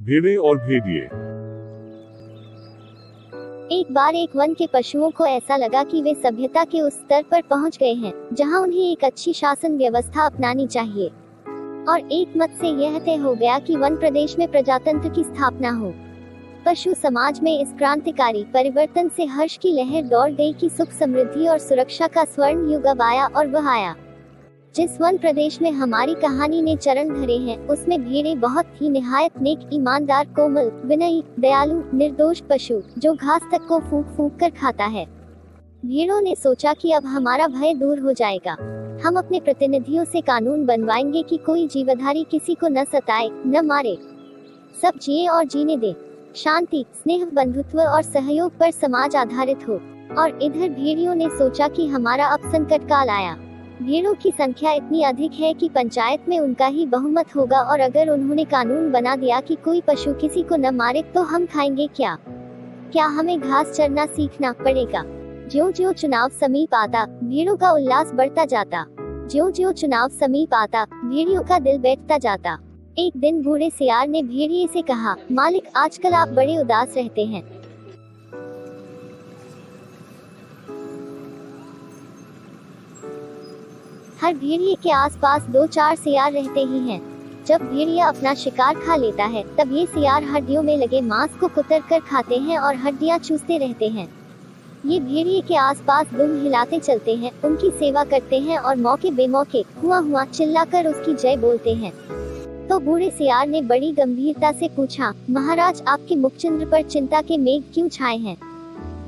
भेड़ें और भेड़िए। एक बार एक वन के पशुओं को ऐसा लगा कि वे सभ्यता के उस स्तर पर पहुंच गए हैं जहां उन्हें एक अच्छी शासन व्यवस्था अपनानी चाहिए, और एक मत से यह तय हो गया कि वन प्रदेश में प्रजातंत्र की स्थापना हो। पशु समाज में इस क्रांतिकारी परिवर्तन से हर्ष की लहर दौड़ गई कि सुख समृद्धि और सुरक्षा का स्वर्ण युग अब आया, और वह आया। जिस वन प्रदेश में हमारी कहानी ने चरण धरे हैं, उसमें भेड़ें बहुत ही निहायत नेक, ईमानदार, कोमल, विनयी, दयालु, निर्दोष पशु, जो घास तक को फूंक फूंक कर खाता है। भेड़ों ने सोचा कि अब हमारा भय दूर हो जाएगा। हम अपने प्रतिनिधियों से कानून बनवाएंगे कि कोई जीवधारी किसी को न सताए, न मारे, सब जिए और जीने दे। शांति, स्नेह, बंधुत्व और सहयोग पर समाज आधारित हो। और इधर भेड़ियों ने सोचा कि हमारा अब संकट काल आया। भेड़ों की संख्या इतनी अधिक है कि पंचायत में उनका ही बहुमत होगा, और अगर उन्होंने कानून बना दिया कि कोई पशु किसी को न मारे तो हम खाएंगे क्या? क्या हमें घास चरना सीखना पड़ेगा? ज्यों-ज्यों चुनाव समीप आता, भेड़ों का उल्लास बढ़ता जाता। ज्यों-ज्यों चुनाव समीप आता, भेड़ियों का दिल बैठता जाता। एक दिन बूढ़े सियार ने भेड़िए से कहा, मालिक, आजकल आप बड़े उदास रहते हैं। हर भेड़िए के आसपास 2-4 सियार रहते ही हैं। जब भेड़िया अपना शिकार खा लेता है, तब ये सियार हड्डियों में लगे मांस को कुतर कर खाते हैं और हड्डियां चूसते रहते हैं। ये भेड़िए के आसपास दुम हिलाते चलते हैं, उनकी सेवा करते हैं और मौके बेमौके हुआ हुआ चिल्लाकर उसकी जय बोलते हैं। तो बूढ़े सियार ने बड़ी गंभीरता से पूछा, महाराज, आपके मुखचिंद्र पर चिंता के मेघ क्यों छाए हैं?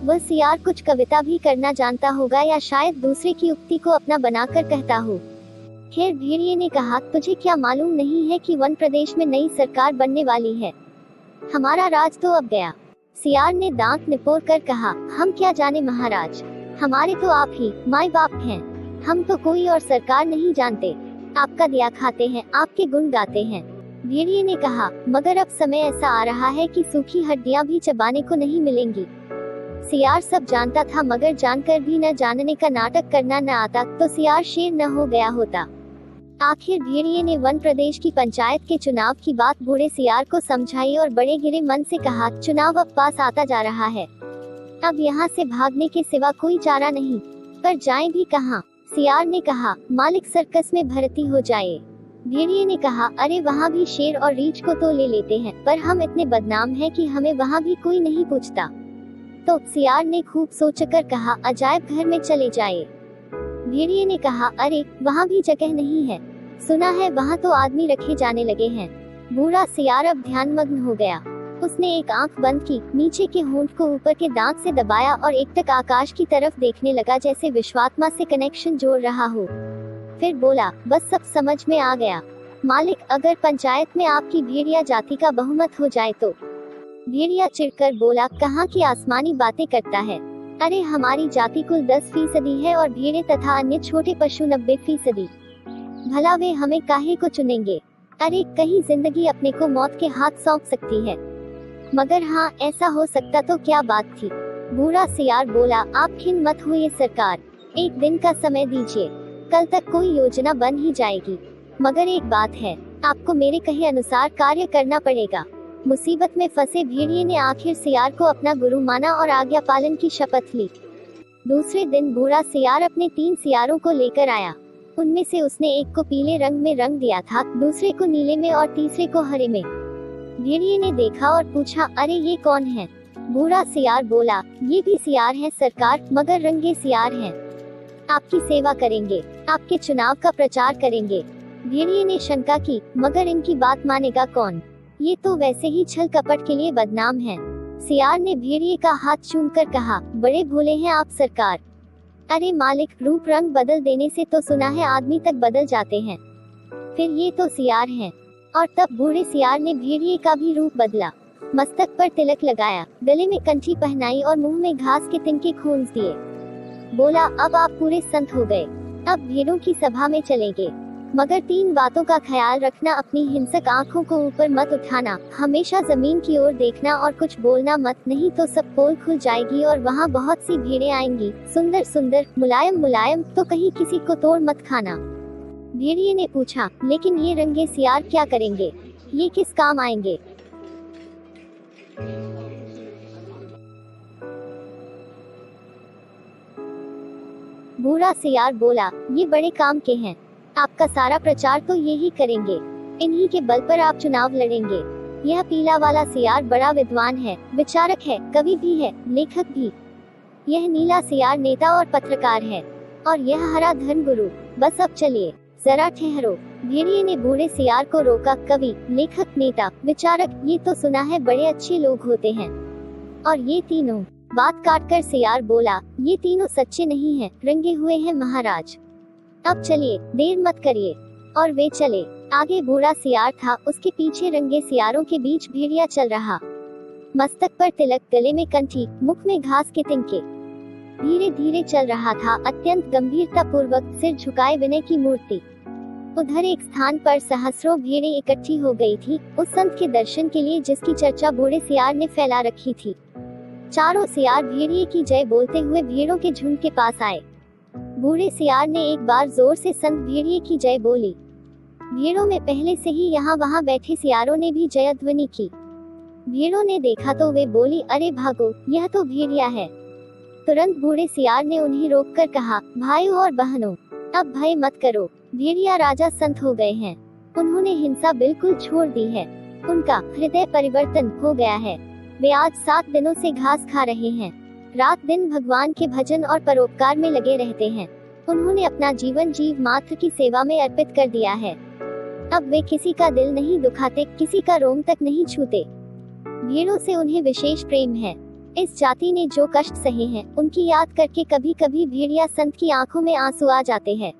वह सियार कुछ कविता भी करना जानता होगा, या शायद दूसरे की उक्ति को अपना बनाकर कहता हो। खैर, भेड़िए ने कहा, तुझे क्या मालूम नहीं है कि वन प्रदेश में नई सरकार बनने वाली है? हमारा राज तो अब गया। सियार ने दांत निपोर कर कहा, हम क्या जाने महाराज, हमारे तो आप ही माई बाप हैं। हम तो कोई और सरकार नहीं जानते। आपका दिया खाते हैं, आपके गुण गाते हैं। भेड़िए ने कहा, मगर अब समय ऐसा आ रहा है कि सूखी हड्डियां भी चबाने को नहीं मिलेंगी। सियार सब जानता था, मगर जानकर भी न जानने का नाटक करना न आता तो सियार शेर न हो गया होता। आखिर भेड़िए ने वन प्रदेश की पंचायत के चुनाव की बात बूढ़े सियार को समझाई और बड़े गिरे मन से कहा, चुनाव अब पास आता जा रहा है, अब यहाँ से भागने के सिवा कोई चारा नहीं, पर जाएं भी कहाँ? सियार ने कहा, मालिक, सर्कस में भर्ती हो जाए। भेड़िए ने कहा, अरे वहाँ भी शेर और रीछ को तो ले लेते हैं, पर हम इतने बदनाम हैं कि हमें वहाँ भी कोई नहीं पूछता। तो सियार ने खूब सोचकर कहा, अजायब घर में चले जाए। भेड़िए ने कहा, अरे वहाँ भी जगह नहीं है, सुना है वहाँ तो आदमी रखे जाने लगे हैं। बूढ़ा सियार अब ध्यानमग्न हो गया। उसने एक आंख बंद की, नीचे के होंठ को ऊपर के दांत से दबाया और एकटक आकाश की तरफ देखने लगा, जैसे विश्वात्मा से कनेक्शन जोड़ रहा हो। फिर बोला, बस सब समझ में आ गया। मालिक, अगर पंचायत में आपकी भेड़िया जाति का बहुमत हो जाए तो? भेड़िया चिढ़कर बोला, कहाँ की आसमानी बातें करता है? अरे हमारी जाति कुल 10% है और भेड़े तथा अन्य छोटे पशु 90%। भला वे हमें काहे को चुनेंगे? अरे कहीं जिंदगी अपने को मौत के हाथ सौंप सकती है। मगर हाँ, ऐसा हो सकता तो क्या बात थी। बूढ़ा सियार बोला, आप खिन्न मत हुए सरकार, एक दिन का समय दीजिए, कल तक कोई योजना बन ही जाएगी। मगर एक बात है, आपको मेरे कहे अनुसार कार्य करना पड़ेगा। मुसीबत में फंसे भेड़िए ने आखिर सियार को अपना गुरु माना और आज्ञा पालन की शपथ ली। दूसरे दिन बूढ़ा सियार अपने 3 सियारों को लेकर आया। उनमें से उसने एक को पीले रंग में रंग दिया था, दूसरे को नीले में और तीसरे को हरे में। भेड़िए ने देखा और पूछा, अरे ये कौन है? बूढ़ा सियार बोला, ये भी सियार है सरकार, मगर रंगे सियार हैं। आपकी सेवा करेंगे, आपके चुनाव का प्रचार करेंगे। भेड़िए ने शंका की, मगर इनकी बात मानेगा कौन? ये तो वैसे ही छल कपट के लिए बदनाम है। सियार ने भेड़िए का हाथ चूमकर कहा, बड़े भोले हैं आप सरकार। अरे मालिक, रूप रंग बदल देने से तो सुना है आदमी तक बदल जाते हैं, फिर ये तो सियार हैं। और तब बूढ़े सियार ने भेड़िए का भी रूप बदला, मस्तक पर तिलक लगाया, गले में कंठी पहनाई और मुंह में घास के तिनके खूंज दिए। बोला, अब आप पूरे संत हो गए, अब भेड़ों की सभा में चलेंगे। मगर 3 बातों का ख्याल रखना, अपनी हिंसक आंखों को ऊपर मत उठाना, हमेशा जमीन की ओर देखना और कुछ बोलना मत, नहीं तो सब पोल खुल जाएगी और वहाँ बहुत सी भेड़ें आएंगी, सुंदर सुंदर, मुलायम मुलायम, तो कहीं किसी को तोड़ मत खाना। भेड़िए ने पूछा, लेकिन ये रंगे सियार क्या करेंगे? ये किस काम आएंगे? बूढ़ा सियार बोला, ये बड़े काम के हैं, आपका सारा प्रचार तो ये ही करेंगे, इन्हीं के बल पर आप चुनाव लड़ेंगे। यह पीला वाला सियार बड़ा विद्वान है, विचारक है, कवि भी है, लेखक भी। यह नीला सियार नेता और पत्रकार है, और यह हरा धर्मगुरु। बस अब चलिए, जरा ठहरो। भेड़िए ने बूढ़े सियार को रोका। कवि, लेखक, नेता, विचारक, ये तो सुना है बड़े अच्छे लोग होते हैं, और ये तीनों? बात काटकर सियार बोला, ये तीनों सच्चे नहीं हैं, रंगे हुए हैं महाराज। अब चलिए, देर मत करिए। और वे चले। आगे बूढ़ा सियार था, उसके पीछे रंगे सियारों के बीच भेड़िया चल रहा। मस्तक पर तिलक, गले में कंठी, मुख में घास के तिनके। धीरे धीरे चल रहा था, अत्यंत गंभीरता पूर्वक, सिर झुकाए विनय की मूर्ति। उधर एक स्थान पर सहस्रों भेड़ें इकट्ठी हो गई थी, उस संत के दर्शन के लिए जिसकी चर्चा बूढ़े सियार ने फैला रखी थी। चारों सियार भेड़िए की जय बोलते हुए भेड़ों के झुंड के पास आए। बूढ़े सियार ने एक बार जोर से संत भेड़िए की जय बोली। भेड़ों में पहले से ही यहाँ वहाँ बैठे सियारों ने भी जय ध्वनि की। भेड़ों ने देखा तो वे बोली, अरे भागो, यह तो भेड़िया है। तुरंत बूढ़े सियार ने उन्हें रोककर कहा, भाइयों और बहनों, अब भय मत करो, भेड़िया राजा संत हो गए हैं, उन्होंने हिंसा बिल्कुल छोड़ दी है, उनका हृदय परिवर्तन हो गया है। वे आज 7 दिनों से घास खा रहे हैं, रात दिन भगवान के भजन और परोपकार में लगे रहते हैं। उन्होंने अपना जीवन जीव मात्र की सेवा में अर्पित कर दिया है। अब वे किसी का दिल नहीं दुखाते, किसी का रोम तक नहीं छूते। भेड़ों से उन्हें विशेष प्रेम है। इस जाति ने जो कष्ट सहे हैं, उनकी याद करके कभी कभी भेड़िया संत की आंखों में आंसू आ जाते हैं।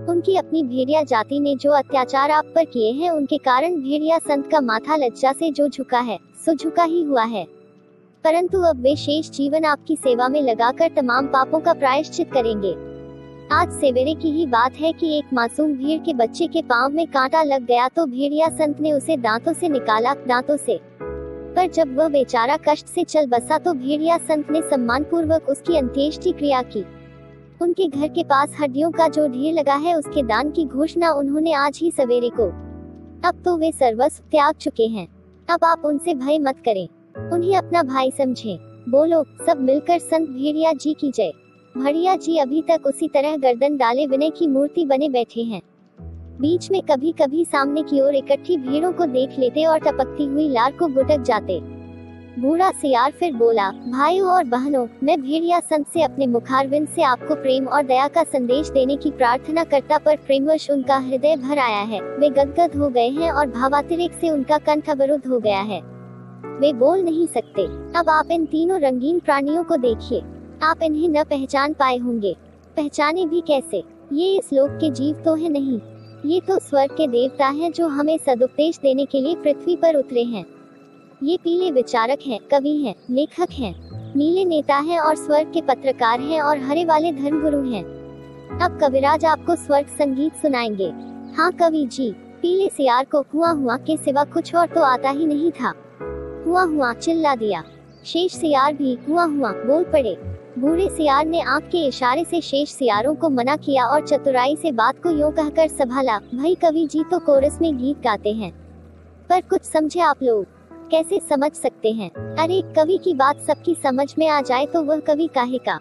उनकी अपनी भेड़िया जाति ने जो अत्याचार आप पर किए हैं, उनके कारण भेड़िया संत का माथा लज्जा से जो झुका है, सो झुका ही हुआ है। परंतु अब वे शेष जीवन आपकी सेवा में लगाकर तमाम पापों का प्रायश्चित करेंगे। आज सवेरे की ही बात है कि एक मासूम भेड़ के बच्चे के पांव में कांटा लग गया तो भेड़िया संत ने उसे दांतों से निकाला, दांतों से। पर जब वह बेचारा कष्ट से चल बसा तो भेड़िया संत ने सम्मान पूर्वक उसकी अंत्येष्टि क्रिया की। उनके घर के पास हड्डियों का जो ढेर लगा है, उसके दान की घोषणा उन्होंने आज ही सवेरे को। अब तो वे सर्वस्व त्याग चुके हैं। अब आप उनसे भय मत करें, उन्हें अपना भाई समझें। बोलो, सब मिलकर संत भेड़िया जी की जय। भेड़िया जी अभी तक उसी तरह गर्दन डाले विनय की मूर्ति बने बैठे हैं। बीच में कभी कभी सामने की ओर इकट्ठी भीड़ों को देख लेते और टपकती हुई लार को गुटक जाते। बूढ़ा सियार फिर बोला, भाइयों और बहनों, मैं भेड़िया संत से अपने मुखारविंद से आपको प्रेम और दया का संदेश देने की प्रार्थना करता, पर प्रेमवश उनका हृदय भर आया है। वे गदगद हो गए हैं और भावातिरेक से उनका कंठ अवरुद्ध हो गया है, वे बोल नहीं सकते। अब आप इन तीनों रंगीन प्राणियों को देखिए, आप इन्हें न पहचान पाए होंगे। पहचाने भी कैसे? ये इस लोक के जीव तो है नहीं, ये तो स्वर्ग के देवता हैं जो हमें सदुपदेश देने के लिए पृथ्वी पर उतरे हैं। ये पीले विचारक हैं, कवि हैं, लेखक हैं, नीले नेता हैं और स्वर्ग के पत्रकार हैं, और हरे वाले धर्मगुरु हैं। अब कविराज आपको स्वर्ग संगीत सुनाएंगे। हाँ कवि जी। पीले सियार को हुआ के सिवा कुछ और तो आता ही नहीं था। हुआ चिल्ला दिया। शेष सियार भी हुआ बोल पड़े। बूढ़े सियार ने आंख के इशारे से शेष सियारों को मना किया और चतुराई से बात को यूं कहकर संभाला, भाई कवि जी तो कोरस में गीत गाते हैं, पर कुछ समझे आप लोग कैसे समझ सकते हैं? अरे कवि की बात सबकी समझ में आ जाए तो वह कवि काहे का?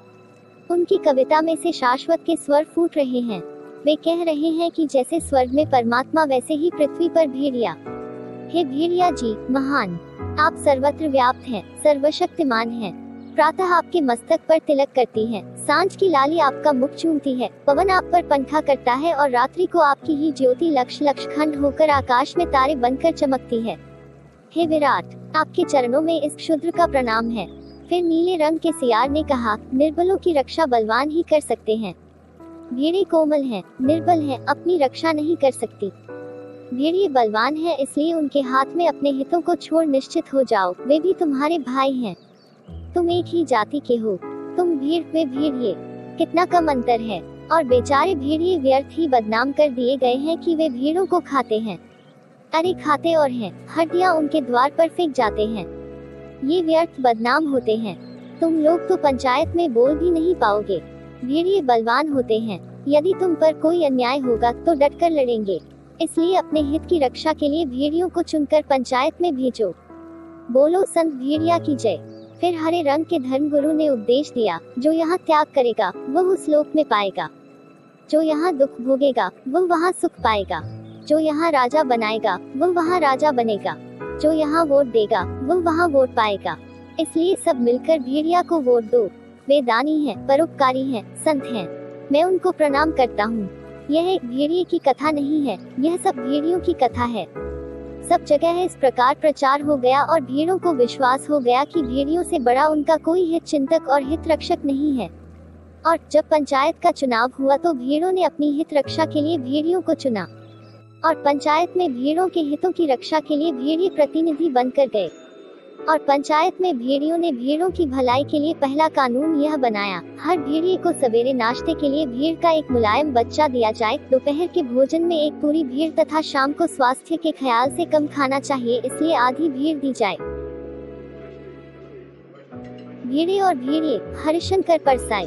उनकी कविता में से शाश्वत के स्वर फूट रहे हैं। वे कह रहे हैं कि जैसे स्वर्ग में परमात्मा, वैसे ही पृथ्वी पर भेड़िया। हे भेड़िया जी महान, आप सर्वत्र व्याप्त हैं, सर्वशक्तिमान हैं। प्रातः आपके मस्तक पर तिलक करती है, सांझ की लाली आपका मुख चूमती है, पवन आप पर पंखा करता है और रात्रि को आपकी ही ज्योति लक्ष खंड होकर आकाश में तारे बनकर चमकती है। हे विराट, आपके चरणों में इस क्षुद्र का प्रणाम है। फिर नीले रंग के सियार ने कहा, निर्बलों की रक्षा बलवान ही कर सकते हैं। भेड़े कोमल हैं, निर्बल हैं, अपनी रक्षा नहीं कर सकती। भेड़िए बलवान हैं, इसलिए उनके हाथ में अपने हितों को छोड़ निश्चित हो जाओ, वे भी तुम्हारे भाई हैं। तुम एक ही जाति के हो, तुम भीड़, वे भेड़िए, कितना कम अंतर है। और बेचारे भेड़िए व्यर्थ ही बदनाम कर दिए गए हैं कि वे भीड़ों को खाते हैं। अरे खाते और हैं, हड्डियां उनके द्वार पर फेंक जाते हैं। ये व्यर्थ बदनाम होते हैं। तुम लोग तो पंचायत में बोल भी नहीं पाओगे। भेड़िए बलवान होते हैं, यदि तुम पर कोई अन्याय होगा तो डटकर लड़ेंगे। इसलिए अपने हित की रक्षा के लिए भेड़ियों को चुनकर पंचायत में भेजो। बोलो संत भेड़िया की जय। फिर हरे रंग के धर्मगुरु ने उपदेश दिया, जो यहाँ त्याग करेगा वह उस लोक में पाएगा, जो यहाँ दुख भोगेगा वह वहाँ सुख पाएगा, जो यहाँ राजा बनाएगा वह वहाँ राजा बनेगा, जो यहाँ वोट देगा वह वहाँ वोट पाएगा। इसलिए सब मिलकर भेड़िया को वोट दो। वे दानी हैं, परोपकारी हैं, संत हैं। मैं उनको प्रणाम करता हूँ। यह एक भेड़िए की कथा नहीं है, यह सब भेड़ियों की कथा है। सब जगह इस प्रकार प्रचार हो गया और भेड़ों को विश्वास हो गया कि भेड़ियों से बड़ा उनका कोई हित चिंतक और हित रक्षक नहीं है। और जब पंचायत का चुनाव हुआ तो भेड़ों ने अपनी हित रक्षा के लिए भेड़ियों को चुना और पंचायत में भेड़ों के हितों की रक्षा के लिए भेड़िए प्रतिनिधि बनकर गए। और पंचायत में भेड़ियों ने भेड़ों की भलाई के लिए पहला कानून यह बनाया, हर भेड़िए को सवेरे नाश्ते के लिए भेड़ का एक मुलायम बच्चा दिया जाए, दोपहर के भोजन में एक पूरी भेड़ तथा शाम को स्वास्थ्य के ख्याल से कम खाना चाहिए, इसलिए आधी भेड़ दी जाए। भेड़े और भेड़िए हरिशंकर परसाई।